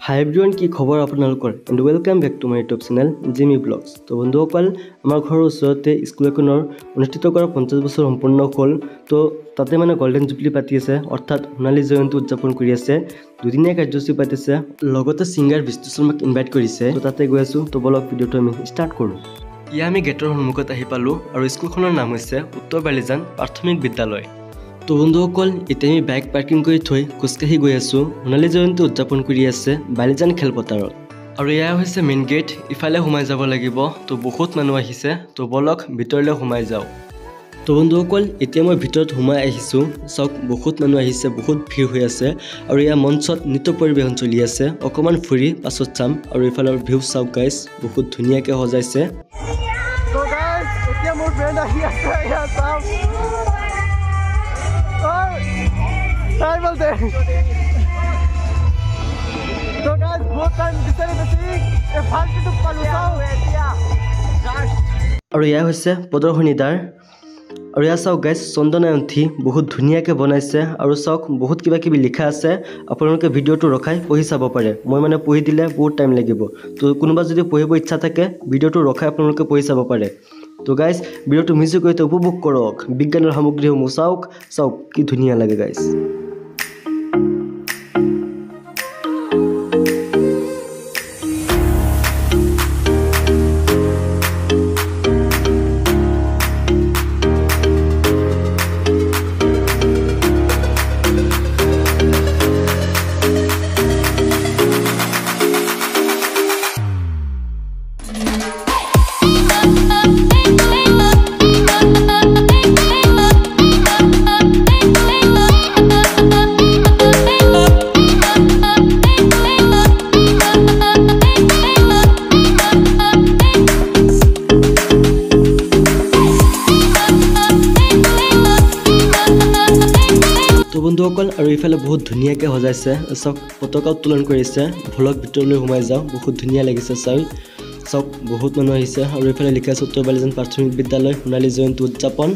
Hi everyone, কি খবৰ আপোনালোকৰ and welcome back to my YouTube channel Jimmy Vlogs। তো বন্ধুসকল আমাৰ ঘৰৰ ওচৰতে স্কুল এখনৰ অনুষ্ঠিত কৰা 50 বছৰ সম্পূৰ্ণ হ'ল। তো তাতে মানে গোল্ডেন জুবলি পাতি আছে, অৰ্থাৎ সোণালী জয়ন্তী উদযাপন কৰি আছে। দুদিনীয়া কাৰ্যসূচী পাতিছে, লগতে সিঙ্গাৰ বিষ্ণু শৰ্মাক ইনভাইট কৰিছে। তো তাতে গৈ আছো, তো বলক ভিডিঅ'টো আমি ষ্টাৰ্ট কৰোঁ। ইয়া আমি গেটৰ সন্মুখত আহি পালো আৰু স্কুলখনৰ নাম হৈছে উত্তৰ বালিজান প্ৰাথমিক বিদ্যালয়। তো বন্ধুসকল এতিয়া আমি বাইক পাৰ্কিং কৰি থৈ খোজকাঢ়ি গৈ আছোঁ। সোণালী জয়ন্তী উদযাপন কৰি আছে বালিজান খেলপথাৰত। আৰু এয়া হৈছে মেইন গেট, ইফালে সোমাই যাব লাগিব। তো বহুত মানুহ আহিছে, তো বলক ভিতৰলৈ সোমাই যাওঁ। তো বন্ধুসকল এতিয়া মই ভিতৰত সোমাই আহিছোঁ। চাওক বহুত মানুহ আহিছে, বহুত ভিৰ হৈ আছে আৰু এয়া মঞ্চত নৃত্য পৰিৱেশন চলি আছে। অকণমান ফুৰি পাছত চাম। আৰু ইফালৰ ভিউ চাওক গাইজ, বহুত ধুনীয়াকৈ সজাইছে। আৰু এয়া হৈছে প্ৰদৰ্শনীদাৰ। আৰু এয়া চাওক গাইজ, চন্দনায়ন্থী বহুত ধুনীয়াকৈ বনাইছে। আৰু চাওক বহুত কিবা কিবি লিখা আছে, আপোনালোকে ভিডিঅ'টো ৰখাই পঢ়ি চাব পাৰে। মই মানে পঢ়ি দিলে বহুত টাইম লাগিব। তো কোনোবা যদি পঢ়িব ইচ্ছা থাকে, ভিডিঅ'টো ৰখাই আপোনালোকে পঢ়ি চাব পাৰে। তো গাইজ ভিডিঅ'টো মিউজিক সৈতে উপভোগ কৰক। বিজ্ঞানৰ সামগ্ৰীসমূহ চাওক, চাওক কি ধুনীয়া লাগে গাইজ। বন্ধুসকল আৰু ইফালে বহুত ধুনীয়াকৈ সজাইছে। চাওক পতাকা উত্তোলন কৰিছে। ভ্লগ ভিতৰলৈ সোমাই যাওঁ, বহুত ধুনীয়া লাগিছে চাই। চাওক বহুত মানুহ আহিছে আৰু ইফালে লিখা আছে উত্তৰ বালিজান প্ৰাথমিক বিদ্যালয় সোণালী জয়ন্তী উদযাপন।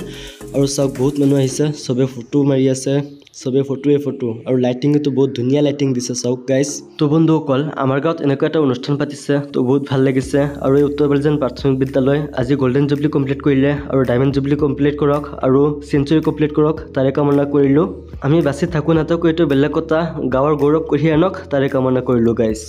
আৰু চাওক বহুত মানুহ আহিছে, চবে ফটো মাৰি আছে, চবে ফটো আৰু লাইটিংটো বহুত ধুনীয়া লাইটিং দিছে চাওক গাইজ। তো বন্ধুসকল আমাৰ গাঁৱত এনেকুৱা এটা অনুষ্ঠান পাতিছে, তো বহুত ভাল লাগিছে। আৰু এই উত্তৰ বালিজান প্ৰাথমিক বিদ্যালয় আজি গোল্ডেন জুবলি কমপ্লিট কৰিলে আৰু ডায়মণ্ড জুবলি কমপ্লিট কৰক আৰু চেঞ্চুৰী কমপ্লিট কৰক, তাৰে কামনা কৰিলোঁ। আমি বাচি থাকোঁ নাথাকোঁ এইটো বেলেগ কথা, গাঁৱৰ গৌৰৱ কঢ়িয়াই আনক তাৰে কামনা কৰিলোঁ গাইজ।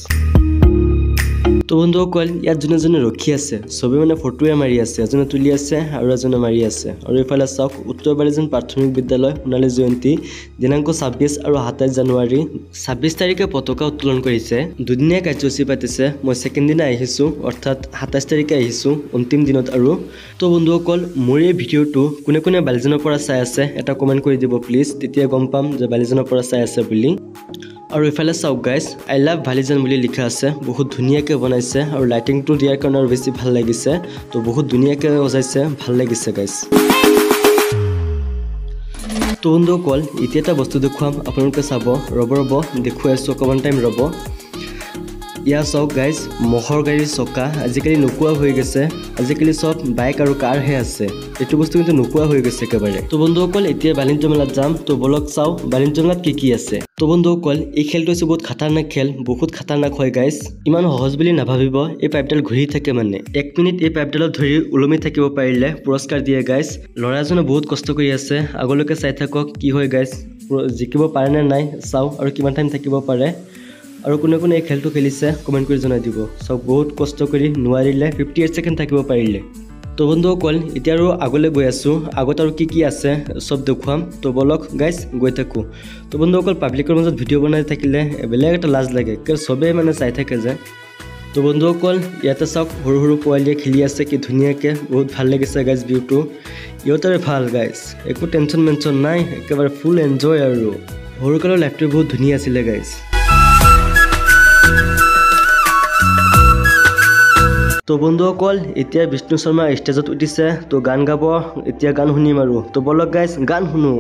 তো বন্ধুসকল ইয়াত যোনে যোনে ৰখি আছে, চবে মানে ফটোৱে মাৰি আছে, এজনে তুলি আছে আৰু এজনে মাৰি আছে। আৰু এইফালে চাওক উত্তৰ বালিজান প্ৰাথমিক বিদ্যালয় সোণালী জয়ন্তী দিনাংক 26 আৰু 27 জানুৱাৰী। 26 তাৰিখে পতাকা উত্তোলন কৰিছে, দুদিনীয়া কাৰ্যসূচী পাতিছে। মই ছেকেণ্ড দিনা আহিছোঁ, অৰ্থাৎ 27 তাৰিখে আহিছোঁ, অন্তিম দিনত। আৰু তো বন্ধুসকল মোৰ এই ভিডিঅ'টো কোনে কোনে বালিজানৰ পৰা চাই আছে এটা কমেণ্ট কৰি দিব প্লিজ, তেতিয়া গম পাম যে বালিজানৰ পৰা চাই আছে বুলি। আৰু ইফালে চাওক গাইজ, আই লাভ বালিজান বুলি লিখা আছে, বহুত ধুনীয়াকৈ বনাইছে আৰু লাইটিংটো দিয়াৰ কাৰণে আৰু বেছি ভাল লাগিছে। তো বহুত ধুনীয়াকৈ সজাইছে, ভাল লাগিছে গাইজ। তো বন্ধুসকল এতিয়া এটা বস্তু দেখুৱাম, আপোনালোকে চাব। ৰ'ব দেখুৱাই আছোঁ, অকণমান টাইম ৰ'ব। ইয়া চাওক গাইজ, মহৰ গাড়ীৰ চকা আজিকালি নোপোৱা হৈ গৈছে। আজিকালি চব বাইক আৰু কাৰহে আছে, এইটো বস্তু কিন্তু নোপোৱা হৈ গৈছে একেবাৰে। তো বন্ধুসকল এতিয়া বাণিজ্য মেলাত যাম, তো বলক চাওঁ বাণিজ্য মেলাত কি আছে। তো বন্ধুসকল এই খেলটো হৈছে বহুত খাতাৰনাক খেল, বহুত খাতাৰনাক হয় গাইজ। ইমান সহজ বুলি নাভাবিব, এই পাইপডাল ঘূৰি থাকে মানে 1 মিনিট এই পাইপডালত ধৰি ওলমি থাকিব পাৰিলে পুৰস্কাৰ দিয়ে গাইজ। ল'ৰাজনে বহুত কষ্ট কৰি আছে, আগলৈকে চাই থাকক কি হয় গাইজ, জিকিব পাৰে নে নাই চাওঁ আৰু কিমান টাইম থাকিব পাৰে। আৰু কোনে কোনে এই খেলটো খেলিছে কমেণ্ট কৰি জনাই দিব। চাওক বহুত কষ্ট কৰি নোৱাৰিলে 58 ছেকেণ্ড থাকিব পাৰিলে। তো বন্ধুসকল এতিয়া আৰু আগলৈ গৈ আছোঁ, আগত আৰু কি আছে চব দেখুৱাম। তো বলক গাইজ গৈ থাকোঁ। তো বন্ধুসকল পাব্লিকৰ মাজত ভিডিঅ' বনাই থাকিলে বেলেগ এটা লাজ লাগে, কিয় চবেই মানে চাই থাকে যে। তো বন্ধুসকল ইয়াতে চাওক সৰু সৰু পোৱালীয়ে খেলি আছে, কি ধুনীয়াকৈ, বহুত ভাল লাগিছে গাইজ ভিউটো। ইহঁতৰে ভাল গাইজ, একো টেনশ্যন মেনশ্যন নাই, একেবাৰে ফুল এনজয়। আৰু সৰুকালৰ লাইফটো বহুত ধুনীয়া আছিলে গাইজ। তো বন্ধুসকল এতিয়া বিষ্ণু শৰ্মা ষ্টেজত উঠিছে, তো গান গাব, এতিয়া গান শুনিম আৰু। তো বলক গাইজ গান শুনো।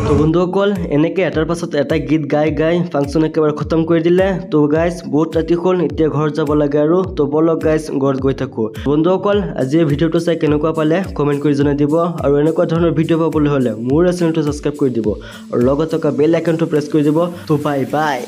তো বন্ধুসকল এনেকৈ এটাৰ পাছত এটা গীত গাই গাই ফাংচন একেবাৰে খতম কৰি দিলে। তো গাইজ বহুত ৰাতি হ'ল, এতিয়া ঘৰত যাব লাগে আৰু। তো বলক গাইজ ঘৰত গৈ থাকোঁ। বন্ধুসকল আজি ভিডিঅ'টো চাই কেনেকুৱা পালে কমেণ্ট কৰি জনাই দিব, আৰু এনেকুৱা ধৰণৰ ভিডিঅ' পাবলৈ হ'লে মোৰ চেনেলটো ছাবস্ক্ৰাইব কৰি দিব আৰু লগত থকা বেল আইকনটো প্ৰেছ কৰি দিব। তো বাই বাই।